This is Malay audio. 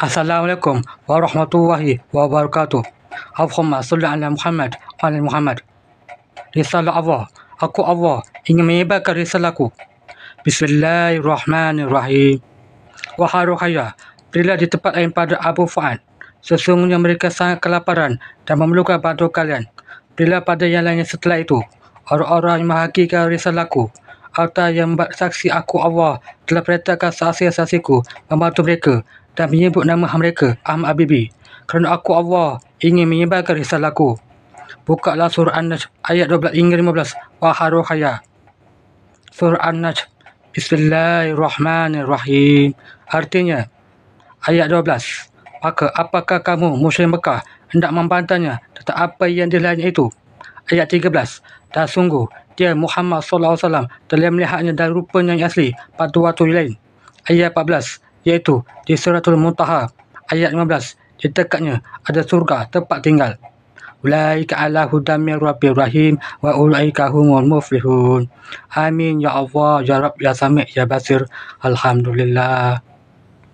Assalamualaikum warahmatullahi wabarakatuh. Allahumma salli ala Muhammad wa ala Muhammad. Risalah Allah. Aku Allah ingin menyebarkan risalahku. Bismillahirrahmanirrahim. Wahai Ruhaya, berilah di tempat lain pada Abu Fuad. Sesungguhnya mereka sangat kelaparan dan memerlukan bantuan kalian. Berilah pada yang lain setelah itu. Orang-orang yang menghakikan risalahku atau yang bersaksi aku Allah telah perintahkan saksi-saksiku membantu mereka dan menyebut nama mereka Ahmad Habibi. Kerana aku Allah ingin menyebarkan risalahku. Bukalah surah An-Najm ayat 12 hingga 15. Wahai Ruhaya. Surah An-Najm. Bismillahirrahmanirrahim. Artinya, ayat 12. Maka apakah kamu musyrik Mekah hendak membantahnya tentang apa yang dilainnya itu? Ayat 13. Dan sungguh, dia Muhammad SAW telah melihatnya dan rupanya yang asli pada waktu lain. Ayat 14. Iaitu di Suratul Muntaha. Ayat 15. Di dekatnya ada surga tempat tinggal. Ulaika ala hudam min rabbir rahim wa ulaika humul muflihun. Amin ya Allah ya Rabb ya Sami' ya Basir. Alhamdulillah.